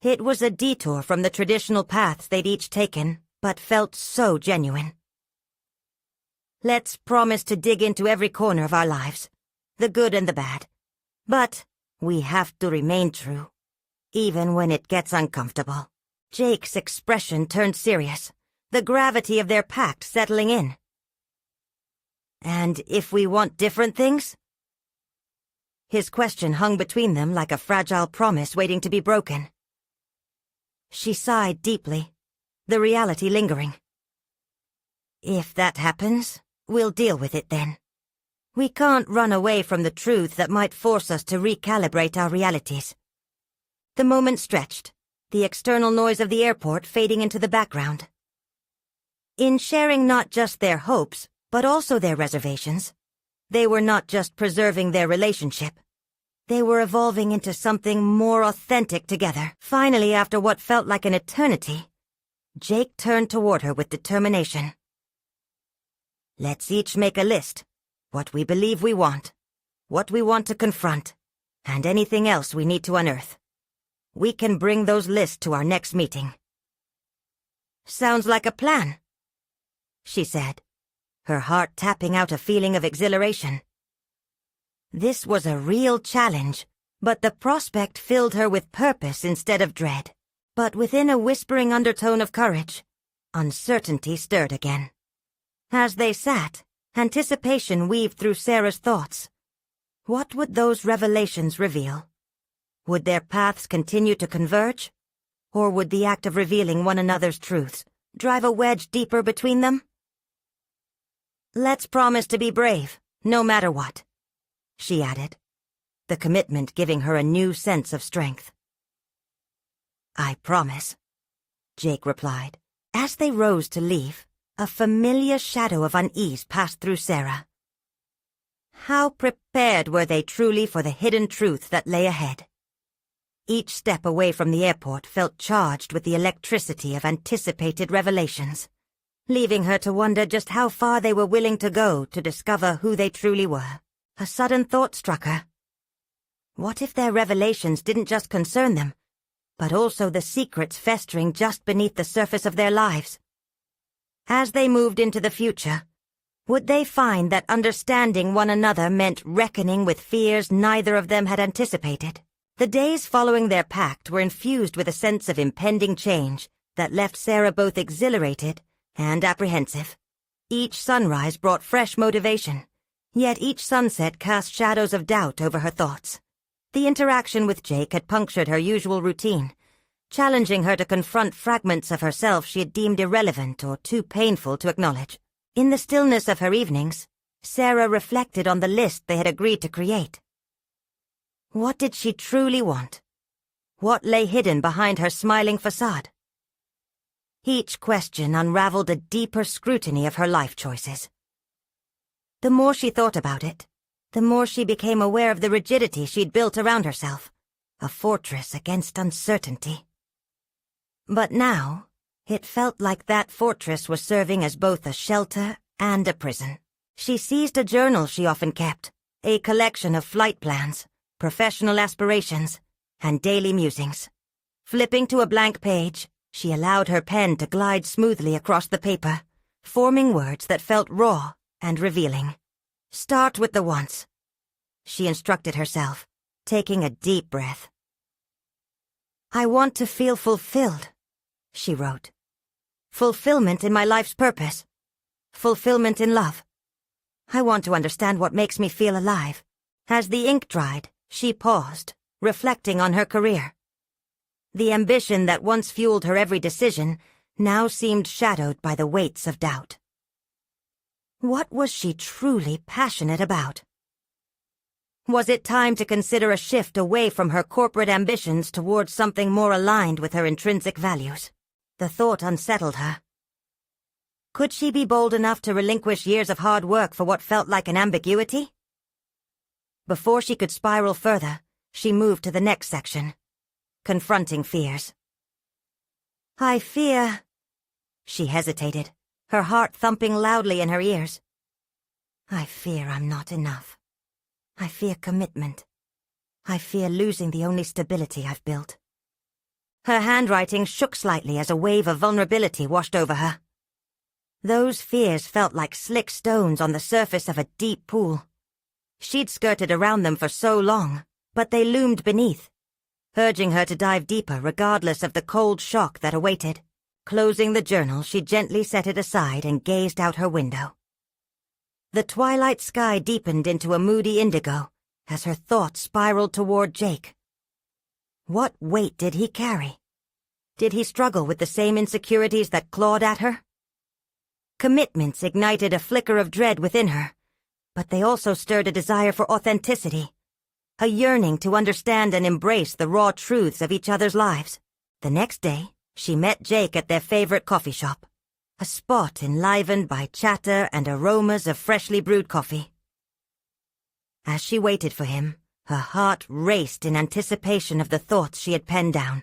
It was a detour from the traditional paths they'd each taken, but felt so genuine. Let's promise to dig into every corner of our lives, the good and the bad. But we have to remain true, even when it gets uncomfortable. Jake's expression turned serious, the gravity of their pact settling in. And if we want different things? His question hung between them like a fragile promise waiting to be broken. She sighed deeply, the reality lingering. If that happens, we'll deal with it then. We can't run away from the truth that might force us to recalibrate our realities. The moment stretched, the external noise of the airport fading into the background. In sharing not just their hopes, but also their reservations, they were not just preserving their relationship. They were evolving into something more authentic together. Finally, after what felt like an eternity, Jake turned toward her with determination. Let's each make a list. What we believe we want, what we want to confront, and anything else we need to unearth. We can bring those lists to our next meeting. Sounds like a plan, she said, her heart tapping out a feeling of exhilaration. This was a real challenge, but the prospect filled her with purpose instead of dread. But within a whispering undertone of courage, uncertainty stirred again. As they sat, anticipation weaved through Sarah's thoughts. What would those revelations reveal? Would their paths continue to converge? Or would the act of revealing one another's truths drive a wedge deeper between them? Let's promise to be brave, no matter what, she added, the commitment giving her a new sense of strength. I promise, Jake replied. As they rose to leave, a familiar shadow of unease passed through Sarah. How prepared were they truly for the hidden truth that lay ahead? Each step away from the airport felt charged with the electricity of anticipated revelations, leaving her to wonder just how far they were willing to go to discover who they truly were. A sudden thought struck her. What if their revelations didn't just concern them, but also the secrets festering just beneath the surface of their lives? As they moved into the future, would they find that understanding one another meant reckoning with fears neither of them had anticipated? The days following their pact were infused with a sense of impending change that left Sarah both exhilarated and apprehensive. Each sunrise brought fresh motivation, yet each sunset cast shadows of doubt over her thoughts. The interaction with Jake had punctured her usual routine, challenging her to confront fragments of herself she had deemed irrelevant or too painful to acknowledge. In the stillness of her evenings, Sarah reflected on the list they had agreed to create. What did she truly want? What lay hidden behind her smiling facade? Each question unraveled a deeper scrutiny of her life choices. The more she thought about it, the more she became aware of the rigidity she'd built around herself, a fortress against uncertainty. But now, it felt like that fortress was serving as both a shelter and a prison. She seized a journal she often kept, a collection of flight plans, professional aspirations, and daily musings. Flipping to a blank page, she allowed her pen to glide smoothly across the paper, forming words that felt raw and revealing. Start with the wants, she instructed herself, taking a deep breath. I want to feel fulfilled, she wrote. Fulfillment in my life's purpose. Fulfillment in love. I want to understand what makes me feel alive. As the ink dried, she paused, reflecting on her career. The ambition that once fueled her every decision now seemed shadowed by the weights of doubt. What was she truly passionate about? Was it time to consider a shift away from her corporate ambitions towards something more aligned with her intrinsic values? The thought unsettled her. Could she be bold enough to relinquish years of hard work for what felt like an ambiguity? Before she could spiral further, she moved to the next section. Confronting fears. I fear... She hesitated, her heart thumping loudly in her ears. I fear I'm not enough. I fear commitment. I fear losing the only stability I've built. Her handwriting shook slightly as a wave of vulnerability washed over her. Those fears felt like slick stones on the surface of a deep pool. She'd skirted around them for so long, but they loomed beneath, urging her to dive deeper regardless of the cold shock that awaited. Closing the journal, she gently set it aside and gazed out her window. The twilight sky deepened into a moody indigo as her thoughts spiraled toward Jake. What weight did he carry? Did he struggle with the same insecurities that clawed at her? Commitments ignited a flicker of dread within her, but they also stirred a desire for authenticity, a yearning to understand and embrace the raw truths of each other's lives. The next day, she met Jake at their favorite coffee shop, a spot enlivened by chatter and aromas of freshly brewed coffee. As she waited for him, her heart raced in anticipation of the thoughts she had penned down.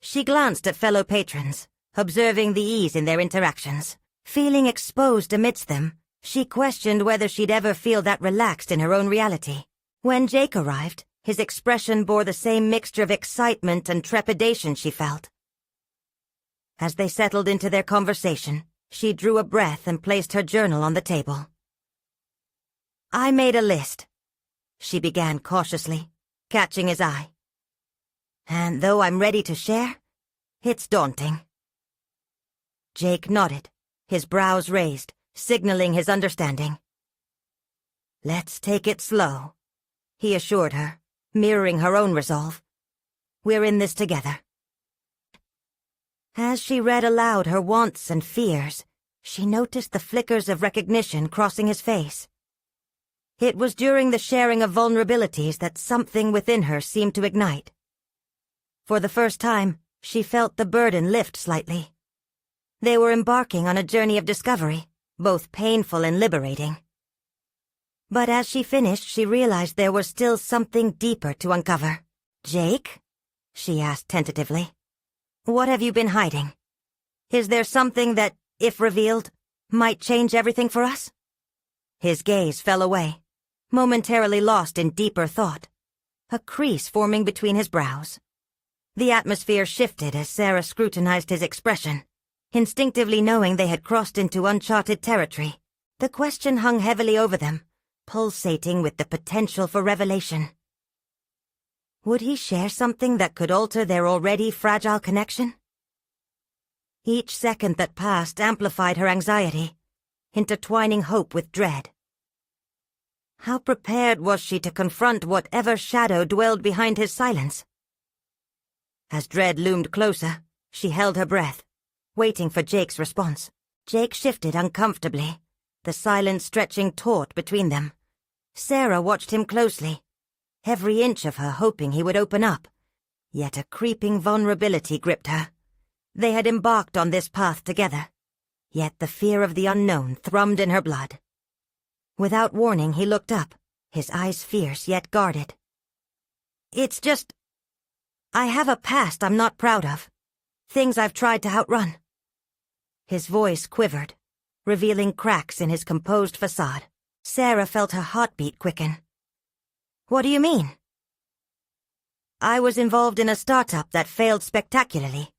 She glanced at fellow patrons, observing the ease in their interactions. Feeling exposed amidst them, she questioned whether she'd ever feel that relaxed in her own reality. When Jake arrived, his expression bore the same mixture of excitement and trepidation she felt. As they settled into their conversation, she drew a breath and placed her journal on the table. I made a list, she began cautiously, catching his eye. And though I'm ready to share, it's daunting. Jake nodded, his brows raised, signaling his understanding. Let's take it slow, he assured her, mirroring her own resolve. We're in this together. As she read aloud her wants and fears, she noticed the flickers of recognition crossing his face. It was during the sharing of vulnerabilities that something within her seemed to ignite. For the first time, she felt the burden lift slightly. They were embarking on a journey of discovery, both painful and liberating. But as she finished, she realized there was still something deeper to uncover. Jake? She asked tentatively. What have you been hiding? Is there something that, if revealed, might change everything for us? His gaze fell away, momentarily lost in deeper thought, a crease forming between his brows. The atmosphere shifted as Sarah scrutinized his expression, instinctively knowing they had crossed into uncharted territory. The question hung heavily over them, pulsating with the potential for revelation. Would he share something that could alter their already fragile connection? Each second that passed amplified her anxiety, intertwining hope with dread. How prepared was she to confront whatever shadow dwelled behind his silence? As dread loomed closer, she held her breath, waiting for Jake's response. Jake shifted uncomfortably, the silence stretching taut between them. Sarah watched him closely, every inch of her hoping he would open up, yet a creeping vulnerability gripped her. They had embarked on this path together, yet the fear of the unknown thrummed in her blood. Without warning, he looked up, his eyes fierce yet guarded. It's just... I have a past I'm not proud of, things I've tried to outrun. His voice quivered, revealing cracks in his composed facade. Sarah felt her heartbeat quicken. What do you mean? I was involved in a startup that failed spectacularly,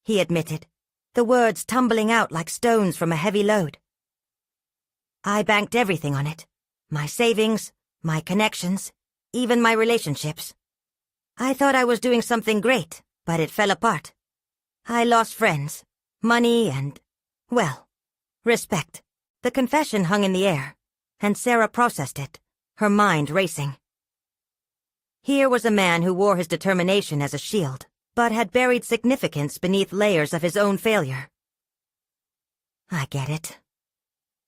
he admitted, the words tumbling out like stones from a heavy load. I banked everything on it. My savings, my connections, even my relationships. I thought I was doing something great, but it fell apart. I lost friends, money and, well, respect. The confession hung in the air, and Sarah processed it, her mind racing. Here was a man who wore his determination as a shield, but had buried significance beneath layers of his own failure. I get it,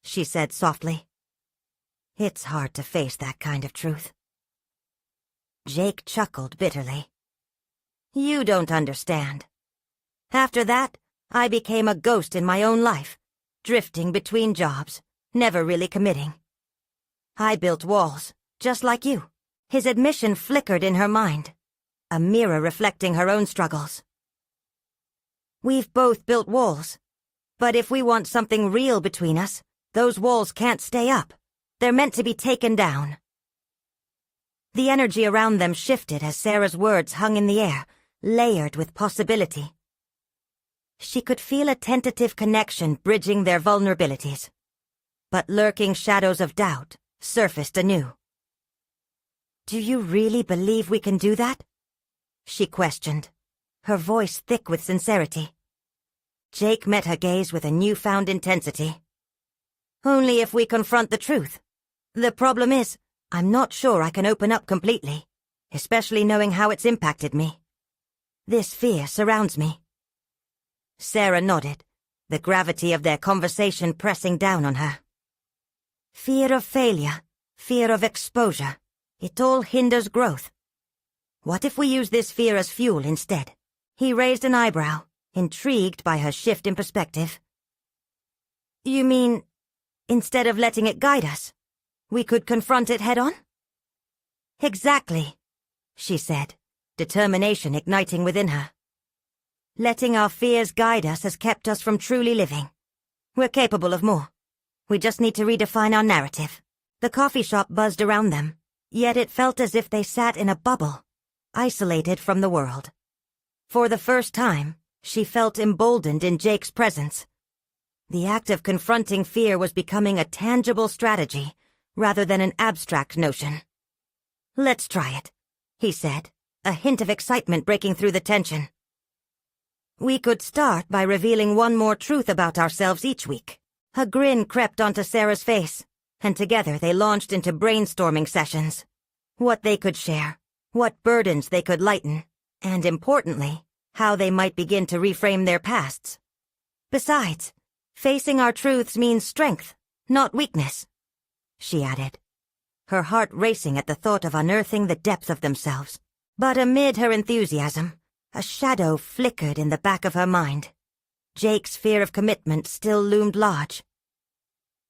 she said softly. It's hard to face that kind of truth. Jake chuckled bitterly. You don't understand. After that, I became a ghost in my own life, drifting between jobs, never really committing. I built walls, just like you. His admission flickered in her mind, a mirror reflecting her own struggles. We've both built walls, but if we want something real between us, those walls can't stay up. They're meant to be taken down. The energy around them shifted as Sarah's words hung in the air, layered with possibility. She could feel a tentative connection bridging their vulnerabilities, but lurking shadows of doubt surfaced anew. "Do you really believe we can do that?" she questioned, her voice thick with sincerity. Jake met her gaze with a newfound intensity. "Only if we confront the truth. The problem is, I'm not sure I can open up completely, especially knowing how it's impacted me. This fear surrounds me." Sarah nodded, the gravity of their conversation pressing down on her. "Fear of failure, fear of exposure, it all hinders growth. What if we use this fear as fuel instead?" He raised an eyebrow, intrigued by her shift in perspective. "You mean, instead of letting it guide us, we could confront it head-on?" "Exactly," she said, determination igniting within her. "Letting our fears guide us has kept us from truly living. We're capable of more. We just need to redefine our narrative." The coffee shop buzzed around them, yet it felt as if they sat in a bubble, isolated from the world. For the first time, she felt emboldened in Jake's presence. The act of confronting fear was becoming a tangible strategy, rather than an abstract notion. "Let's try it," he said, a hint of excitement breaking through the tension. "We could start by revealing one more truth about ourselves each week." A grin crept onto Sarah's face, and together they launched into brainstorming sessions. What they could share, what burdens they could lighten, and importantly, how they might begin to reframe their pasts. "Besides, facing our truths means strength, not weakness," she added, her heart racing at the thought of unearthing the depth of themselves. But amid her enthusiasm, a shadow flickered in the back of her mind. Jake's fear of commitment still loomed large.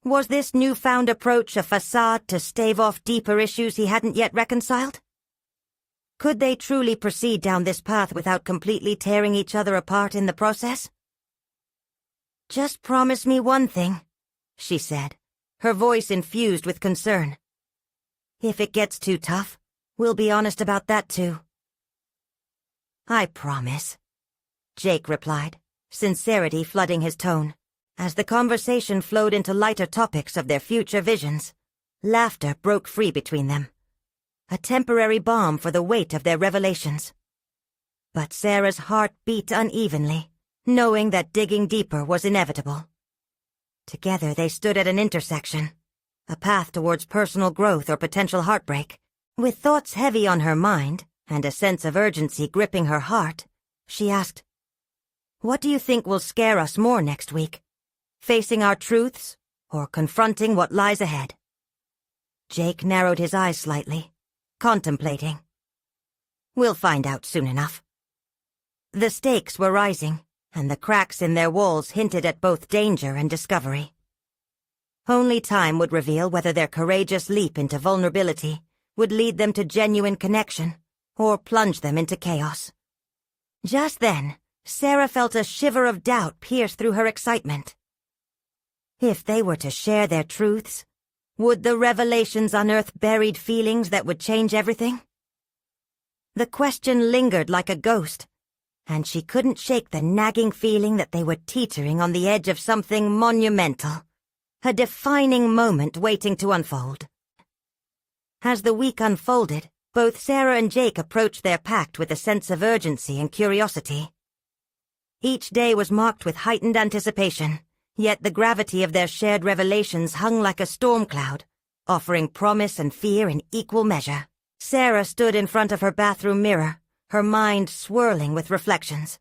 Was this newfound approach a facade to stave off deeper issues he hadn't yet reconciled? Could they truly proceed down this path without completely tearing each other apart in the process? "Just promise me one thing," she said, her voice infused with concern. "If it gets too tough, we'll be honest about that too." "I promise," Jake replied, sincerity flooding his tone. As the conversation flowed into lighter topics of their future visions, laughter broke free between them, a temporary balm for the weight of their revelations. But Sarah's heart beat unevenly, knowing that digging deeper was inevitable. Together they stood at an intersection, a path towards personal growth or potential heartbreak. With thoughts heavy on her mind and a sense of urgency gripping her heart, she asked, "What do you think will scare us more next week? Facing our truths or confronting what lies ahead?" Jake narrowed his eyes slightly, contemplating. "We'll find out soon enough." The stakes were rising, and the cracks in their walls hinted at both danger and discovery. Only time would reveal whether their courageous leap into vulnerability would lead them to genuine connection or plunge them into chaos. Just then, Sarah felt a shiver of doubt pierce through her excitement. If they were to share their truths, would the revelations unearth buried feelings that would change everything? The question lingered like a ghost, and she couldn't shake the nagging feeling that they were teetering on the edge of something monumental, a defining moment waiting to unfold. As the week unfolded, both Sarah and Jake approached their pact with a sense of urgency and curiosity. Each day was marked with heightened anticipation, yet the gravity of their shared revelations hung like a storm cloud, offering promise and fear in equal measure. Sarah stood in front of her bathroom mirror, her mind swirling with reflections.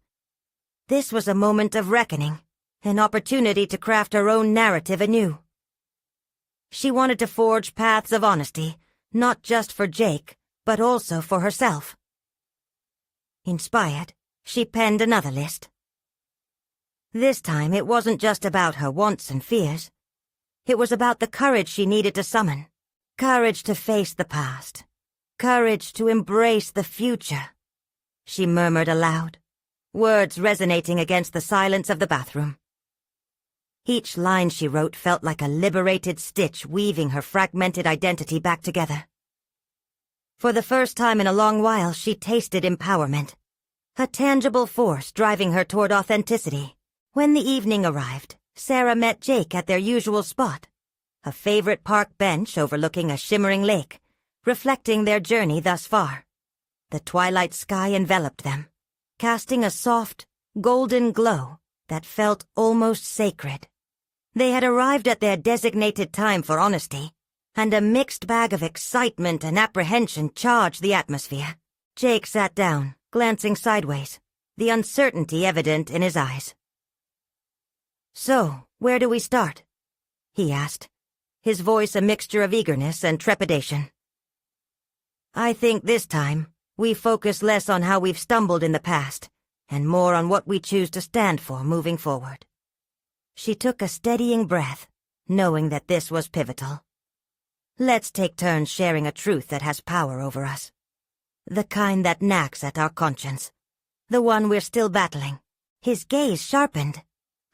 This was a moment of reckoning, an opportunity to craft her own narrative anew. She wanted to forge paths of honesty, not just for Jake, but also for herself. Inspired, she penned another list. This time it wasn't just about her wants and fears. It was about the courage she needed to summon. Courage to face the past. Courage to embrace the future. She murmured aloud, words resonating against the silence of the bathroom. Each line she wrote felt like a liberated stitch weaving her fragmented identity back together. For the first time in a long while, she tasted empowerment, a tangible force driving her toward authenticity. When the evening arrived, Sarah met Jake at their usual spot, a favorite park bench overlooking a shimmering lake, reflecting their journey thus far. The twilight sky enveloped them, casting a soft, golden glow that felt almost sacred. They had arrived at their designated time for honesty, and a mixed bag of excitement and apprehension charged the atmosphere. Jake sat down, glancing sideways, the uncertainty evident in his eyes. "So, where do we start?" he asked, his voice a mixture of eagerness and trepidation. "I think this time, we focus less on how we've stumbled in the past, and more on what we choose to stand for moving forward." She took a steadying breath, knowing that this was pivotal. "Let's take turns sharing a truth that has power over us. The kind that nags at our conscience. The one we're still battling." His gaze sharpened,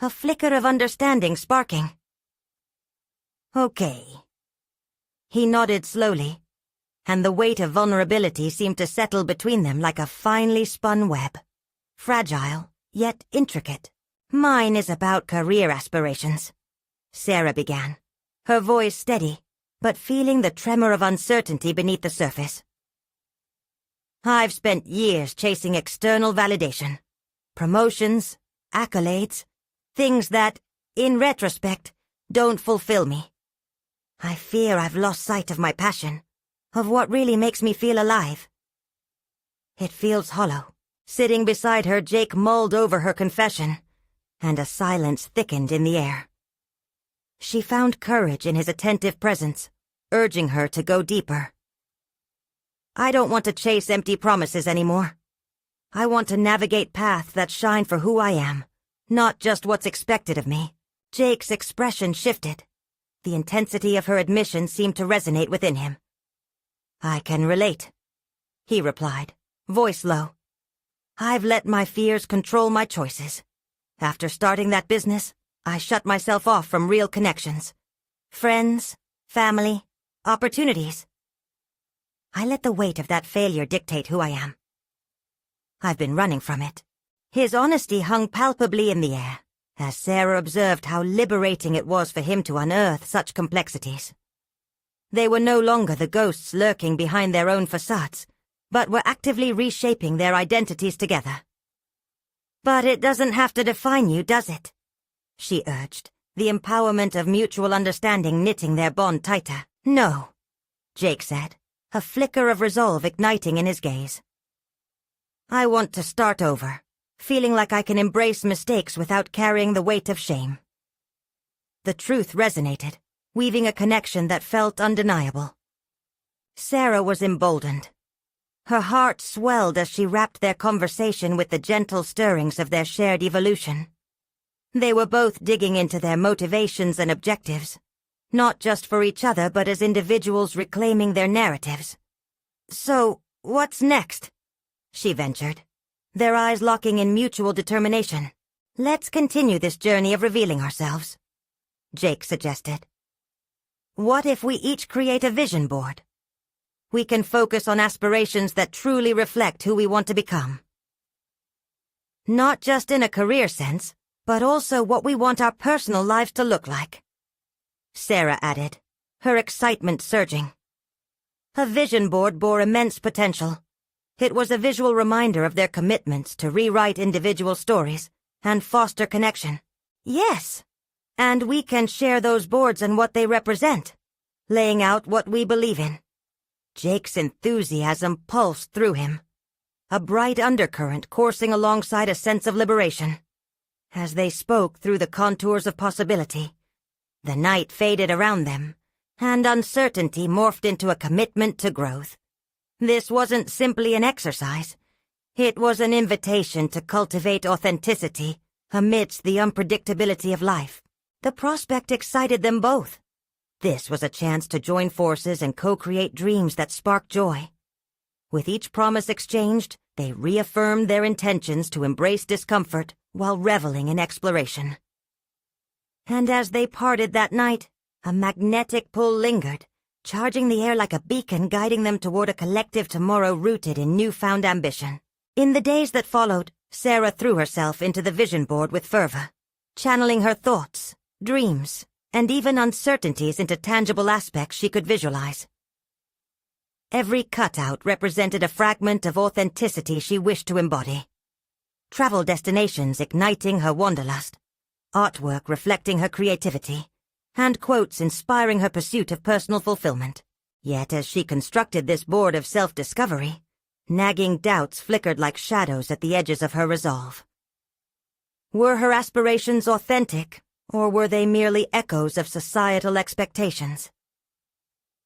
a flicker of understanding sparking. "Okay." He nodded slowly, and the weight of vulnerability seemed to settle between them like a finely spun web. Fragile, yet intricate. "Mine is about career aspirations," Sarah began, her voice steady, but feeling the tremor of uncertainty beneath the surface. "I've spent years chasing external validation. Promotions, accolades, things that, in retrospect, don't fulfill me. I fear I've lost sight of my passion, of what really makes me feel alive." It feels hollow. Sitting beside her, Jake mulled over her confession, and a silence thickened in the air. She found courage in his attentive presence, urging her to go deeper. "I don't want to chase empty promises anymore. I want to navigate paths that shine for who I am, not just what's expected of me." Jake's expression shifted. The intensity of her admission seemed to resonate within him. "I can relate," he replied, voice low. "I've let my fears control my choices. After starting that business, I shut myself off from real connections. Friends, family, opportunities. I let the weight of that failure dictate who I am. I've been running from it." His honesty hung palpably in the air, as Sarah observed how liberating it was for him to unearth such complexities. They were no longer the ghosts lurking behind their own facades, but were actively reshaping their identities together. "But it doesn't have to define you, does it?" she urged, the empowerment of mutual understanding knitting their bond tighter. "No," Jake said, a flicker of resolve igniting in his gaze. "I want to start over, feeling like I can embrace mistakes without carrying the weight of shame." The truth resonated, weaving a connection that felt undeniable. Sarah was emboldened. Her heart swelled as she wrapped their conversation with the gentle stirrings of their shared evolution. They were both digging into their motivations and objectives, not just for each other but as individuals reclaiming their narratives. "So, what's next?" she ventured, their eyes locking in mutual determination. "Let's continue this journey of revealing ourselves," Jake suggested. "What if we each create a vision board? We can focus on aspirations that truly reflect who we want to become. Not just in a career sense, but also what we want our personal lives to look like," Sarah added, her excitement surging. A vision board bore immense potential. It was a visual reminder of their commitments to rewrite individual stories and foster connection. "Yes, and we can share those boards and what they represent, laying out what we believe in." Jake's enthusiasm pulsed through him, a bright undercurrent coursing alongside a sense of liberation. As they spoke through the contours of possibility, the night faded around them, and uncertainty morphed into a commitment to growth. This wasn't simply an exercise. It was an invitation to cultivate authenticity Amidst the unpredictability of life, the prospect excited them both. This was a chance to join forces and co-create dreams that sparked joy. With each promise exchanged, they reaffirmed their intentions to embrace discomfort while reveling in exploration. And as they parted that night, a magnetic pull lingered, charging the air like a beacon guiding them toward a collective tomorrow rooted in newfound ambition. In the days that followed, Sarah threw herself into the vision board with fervor, channeling her thoughts, dreams, and even uncertainties into tangible aspects she could visualize. Every cutout represented a fragment of authenticity she wished to embody. Travel destinations igniting her wanderlust, artwork reflecting her creativity, and quotes inspiring her pursuit of personal fulfillment. Yet as she constructed this board of self-discovery, nagging doubts flickered like shadows at the edges of her resolve. Were her aspirations authentic, or were they merely echoes of societal expectations?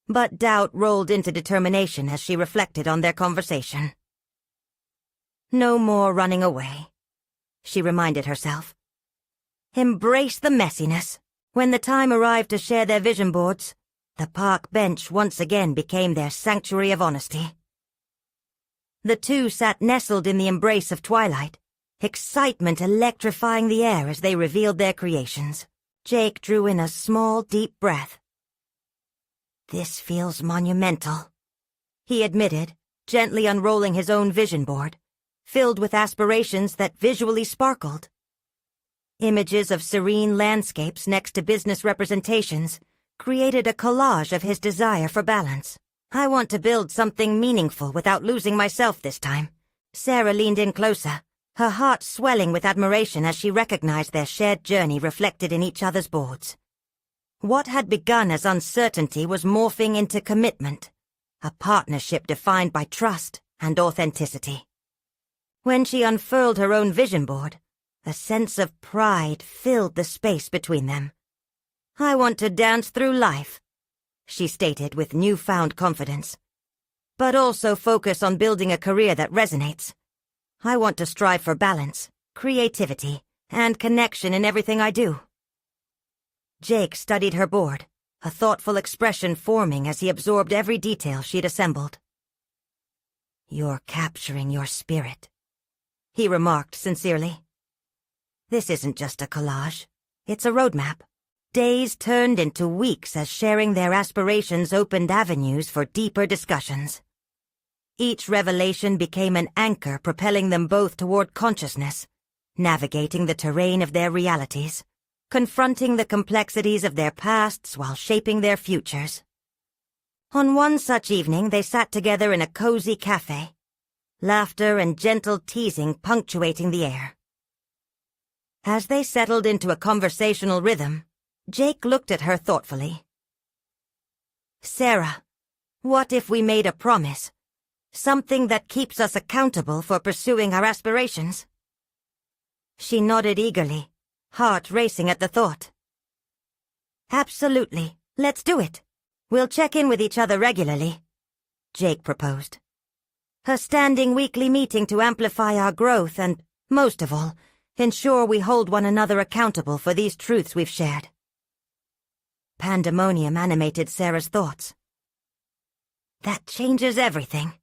But doubt rolled into determination as she reflected on their conversation. No more running away, she reminded herself. Embrace the messiness. When the time arrived to share their vision boards, the park bench once again became their sanctuary of honesty. The two sat nestled in the embrace of twilight, excitement electrifying the air as they revealed their creations. Jake drew in a small, deep breath. "This feels monumental," he admitted, gently unrolling his own vision board, filled with aspirations that visually sparkled. Images of serene landscapes next to business representations created a collage of his desire for balance. "I want to build something meaningful without losing myself this time." Sarah leaned in closer, her heart swelling with admiration as she recognized their shared journey reflected in each other's boards. What had begun as uncertainty was morphing into commitment, a partnership defined by trust and authenticity. When she unfurled her own vision board, a sense of pride filled the space between them. "I want to dance through life," she stated with newfound confidence, "but also focus on building a career that resonates. I want to strive for balance, creativity, and connection in everything I do." Jake studied her board, a thoughtful expression forming as he absorbed every detail she'd assembled. "You're capturing your spirit," he remarked sincerely. "This isn't just a collage. It's a roadmap." Days turned into weeks as sharing their aspirations opened avenues for deeper discussions. Each revelation became an anchor propelling them both toward consciousness, navigating the terrain of their realities, confronting the complexities of their pasts while shaping their futures. On one such evening, they sat together in a cozy cafe, laughter and gentle teasing punctuating the air. As they settled into a conversational rhythm, Jake looked at her thoughtfully. "Sarah, what if we made a promise? Something that keeps us accountable for pursuing our aspirations?" She nodded eagerly, heart racing at the thought. "Absolutely. Let's do it. We'll check in with each other regularly," Jake proposed. "A standing weekly meeting to amplify our growth and, most of all, ensure we hold one another accountable for these truths we've shared." Pandemonium animated Sarah's thoughts. "That changes everything.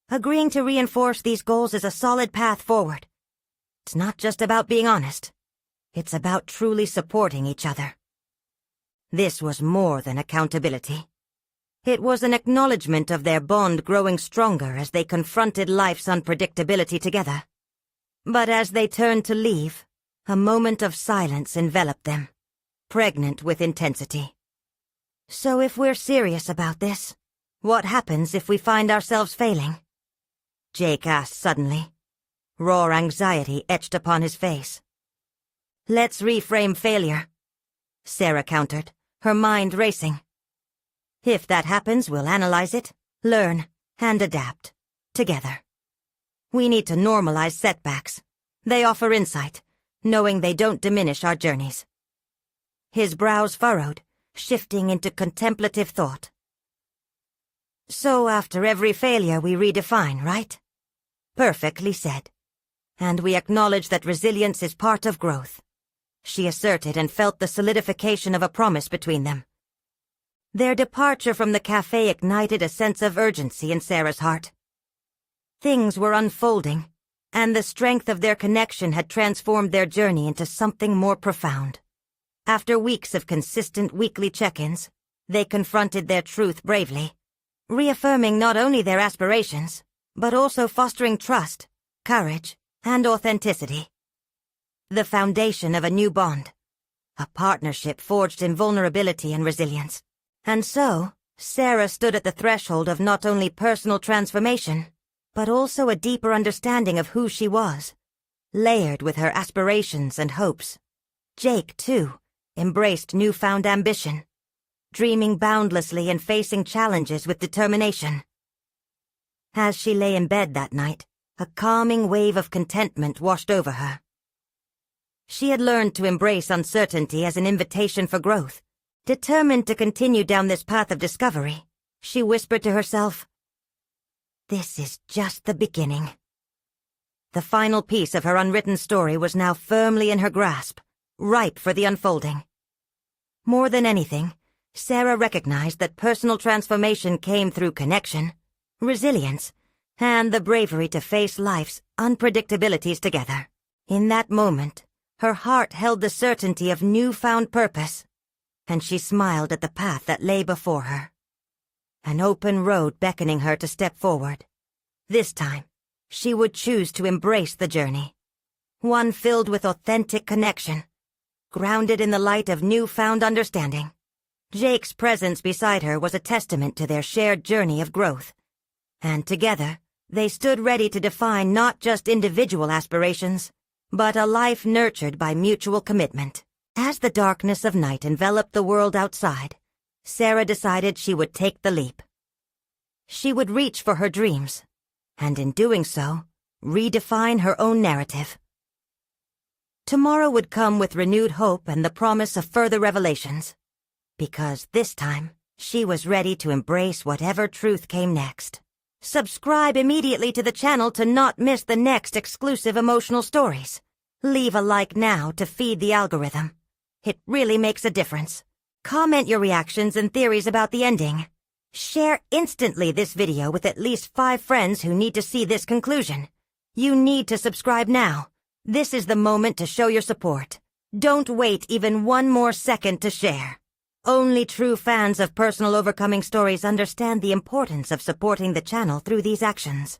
Agreeing to reinforce these goals is a solid path forward. It's not just about being honest. It's about truly supporting each other." This was more than accountability. It was an acknowledgement of their bond growing stronger as they confronted life's unpredictability together. But as they turned to leave, a moment of silence enveloped them, pregnant with intensity. "So if we're serious about this, what happens if we find ourselves failing?" Jake asked suddenly. Raw anxiety etched upon his face. "Let's reframe failure," Sarah countered, her mind racing. "If that happens, we'll analyze it, learn, and adapt, together. We need to normalize setbacks. They offer insight, knowing they don't diminish our journeys." His brows furrowed, shifting into contemplative thought. "So after every failure we redefine, right?" "Perfectly said. and we acknowledge that resilience is part of growth," she asserted, and felt the solidification of a promise between them. Their departure from the cafe ignited a sense of urgency in Sarah's heart. Things were unfolding, and the strength of their connection had transformed their journey into something more profound. After weeks of consistent weekly check-ins, they confronted their truth bravely, reaffirming not only their aspirations, but also fostering trust, courage, and authenticity. The foundation of a new bond, a partnership forged in vulnerability and resilience. And so, Sarah stood at the threshold of not only personal transformation, but also a deeper understanding of who she was, layered with her aspirations and hopes. Jake, too, embraced newfound ambition, dreaming boundlessly and facing challenges with determination. As she lay in bed that night, a calming wave of contentment washed over her. She had learned to embrace uncertainty as an invitation for growth. Determined to continue down this path of discovery, she whispered to herself, "This is just the beginning." The final piece of her unwritten story was now firmly in her grasp, ripe for the unfolding. More than anything, Sarah recognized that personal transformation came through connection, resilience, and the bravery to face life's unpredictabilities together. In that moment, her heart held the certainty of newfound purpose, and she smiled at the path that lay before her. An open road beckoning her to step forward. This time, she would choose to embrace the journey, one filled with authentic connection, grounded in the light of newfound understanding. Jake's presence beside her was a testament to their shared journey of growth, and together, they stood ready to define not just individual aspirations, but a life nurtured by mutual commitment. As the darkness of night enveloped the world outside, Sarah decided she would take the leap. She would reach for her dreams, and in doing so, redefine her own narrative. Tomorrow would come with renewed hope and the promise of further revelations, because this time, she was ready to embrace whatever truth came next. Subscribe immediately to the channel to not miss the next exclusive emotional stories. Leave a like now to feed the algorithm. It really makes a difference. Comment your reactions and theories about the ending. Share instantly this video with at least 5 friends who need to see this conclusion. You need to subscribe now. This is the moment to show your support. Don't wait even one more second to share. Only true fans of personal overcoming stories understand the importance of supporting the channel through these actions.